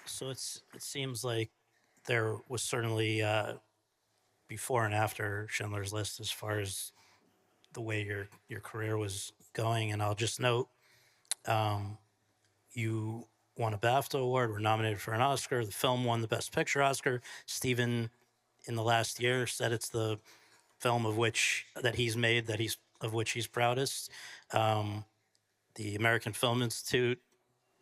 So it seems like there was certainly before and after Schindler's List as far as the way your career was going. And I'll just note um, you won a BAFTA award, were nominated for an Oscar. The film won the Best Picture Oscar. Steven, in the last year, said it's the film of which that he's made that he's of which he's proudest. Um, the American Film Institute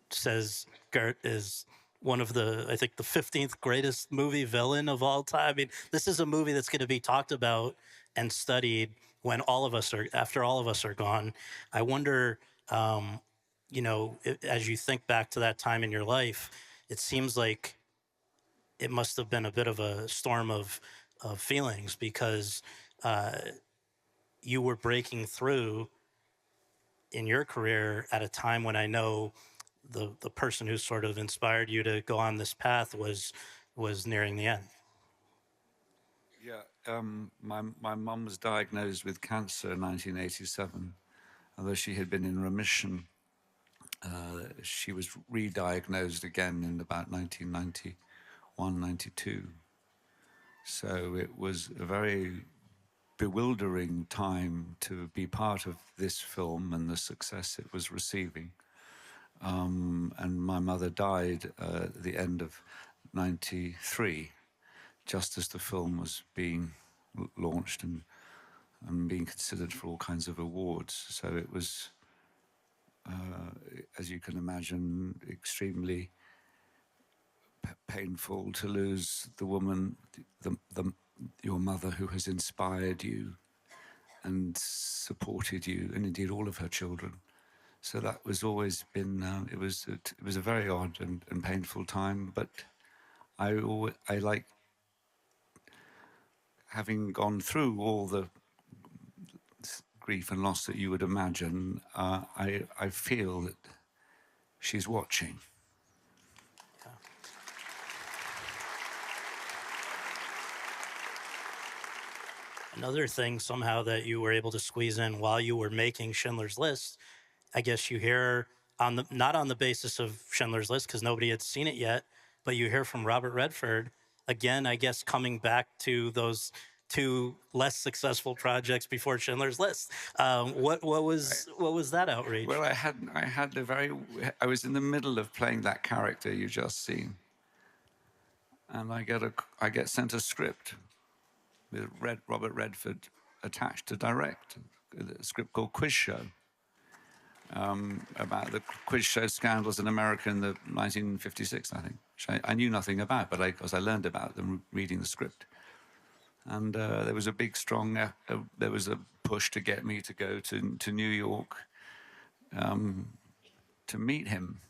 says Gert is one of the, I think, the 15th greatest movie villain of all time. I mean, this is a movie that's going to be talked about and studied when all of us are, after all of us are gone. I wonder, um, as you think back to that time in your life, it seems like it must have been a bit of a storm of feelings because uh, you were breaking through in your career at a time when I know the person who sort of inspired you to go on this path was nearing the end. Yeah, my mum was diagnosed with cancer in 1987. Although she had been in remission, she was re-diagnosed again in about 1991, 92. So it was a very bewildering time to be part of this film and the success it was receiving. And my mother died at the end of 93, just as the film was being launched and being considered for all kinds of awards. So it was, as you can imagine, extremely painful to lose the woman, your mother, who has inspired you and supported you, and indeed all of her children. So that was always been. It was a very odd and painful time, but I like having gone through all the grief and loss that you would imagine. I feel that she's watching. Yeah. Another thing somehow that you were able to squeeze in while you were making Schindler's List, I guess you hear on the not on the basis of Schindler's List because nobody had seen it yet, but you hear from Robert Redford again. I guess coming back to those two less successful projects before Schindler's List. What was that Well, outrage? I had a very. I was in the middle of playing that character you just seen, and I get sent a script with Robert Redford attached to direct, a script called Quiz Show, about the quiz show scandals in America in the 1956, I think. Which I knew nothing about, but because I learned about them reading the script. And there was a big, strong, there was a push to get me to go to New York to meet him.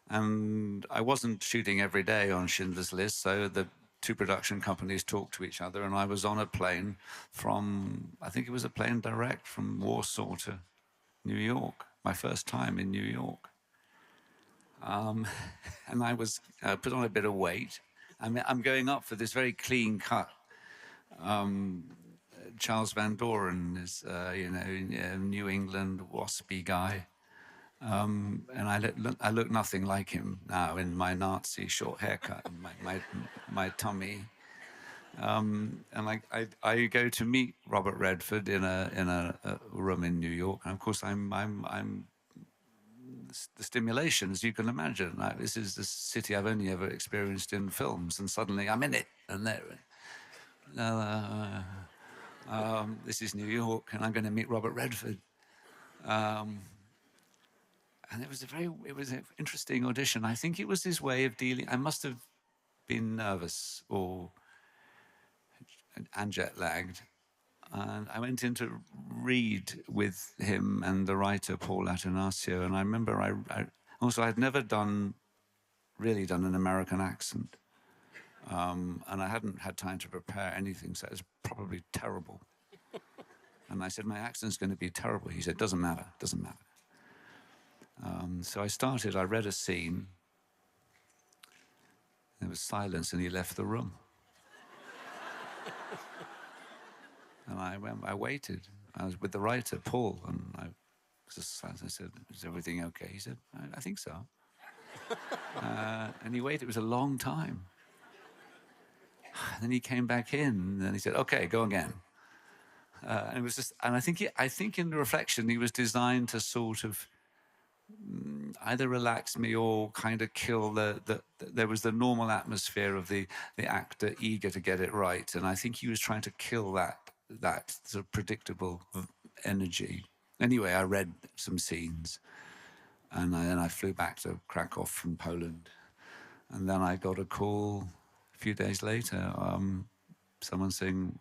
And I wasn't shooting every day on Schindler's List, so the two production companies talked to each other, and I was on a plane from, I think it was a plane direct from Warsaw to New York, my first time in New York. And I was put on a bit of weight. I'm going up for this very clean cut. Charles Van Doren is, New England waspy guy. And I look nothing like him now in my Nazi short haircut and my tummy. And I go to meet Robert Redford in a room in New York, and of course I'm the stimulation, as you can imagine. Like, this is the city I've only ever experienced in films, and suddenly I'm in it, and there. This is New York, and I'm going to meet Robert Redford. And it was an interesting audition. I think it was his way of dealing. I must have been nervous and jet lagged. And I went in to read with him and the writer Paul Attanasio. And I remember I'd never really done an American accent. And I hadn't had time to prepare anything, so it was probably terrible. And I said, my accent's going to be terrible. He said, doesn't matter. So I read a scene. There was silence, and he left the room. And I waited. I was with the writer, Paul, and I said, is everything okay? He said, I think so. And he waited. It was a long time. And then he came back in, and then he said, "Okay, go again." And it was just, and I think in the reflection, he was designed to sort of either relax me or kind of kill there was the normal atmosphere of the actor eager to get it right, and I think he was trying to kill that sort of predictable energy. Anyway, I read some scenes, and then I flew back to Krakow from Poland, and then I got a call a few days later, someone saying,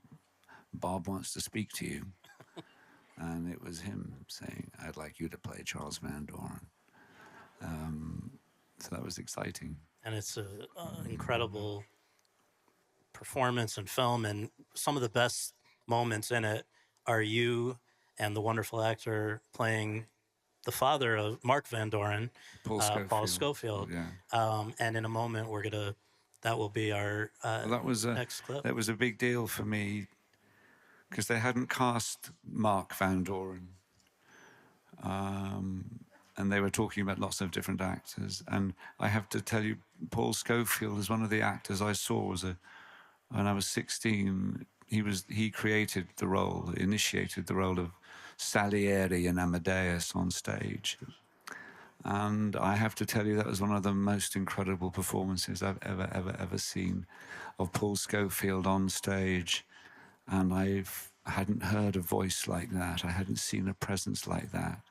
"Bob wants to speak to you." And it was him saying, "I'd like you to play Charles Van Doren." So that was exciting. And it's an incredible performance and film, and some of the best moments in it are you and the wonderful actor playing the father of Mark Van Doren, Paul Paul Scofield. Scofield. Yeah. And in a moment, that will be our Well, next clip. that was a big deal for me because they hadn't cast Mark Van Doren. And they were talking about lots of different actors. And I have to tell you, Paul Scofield is one of the actors I saw when I was 16. He created the role, initiated the role of Salieri in Amadeus on stage. And I have to tell you, that was one of the most incredible performances I've ever seen of Paul Scofield on stage. And I hadn't heard a voice like that. I hadn't seen a presence like that.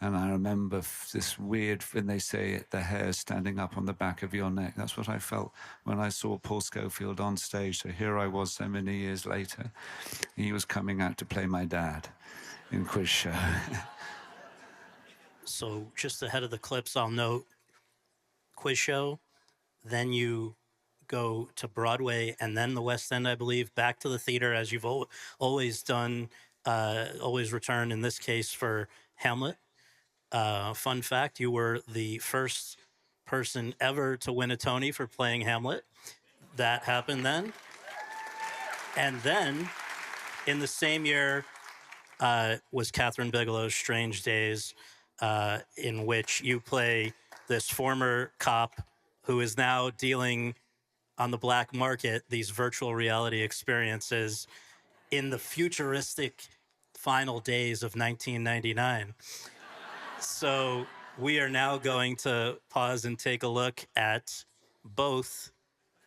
And I remember this weird, when they say it, the hair standing up on the back of your neck. That's what I felt when I saw Paul Scofield on stage. So here I was so many years later. He was coming out to play my dad in Quiz Show. So just ahead of the clips, I'll note Quiz Show, then you go to Broadway and then the West End, I believe, back to the theater as you've always done, always return in this case for Hamlet. Fun fact, you were the first person ever to win a Tony for playing Hamlet. That happened then. And then in the same year was Catherine Bigelow's Strange Days, in which you play this former cop who is now dealing on the black market these virtual reality experiences in the futuristic final days of 1999. So we are now going to pause and take a look at both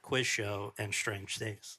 Quiz Show and Strange Days.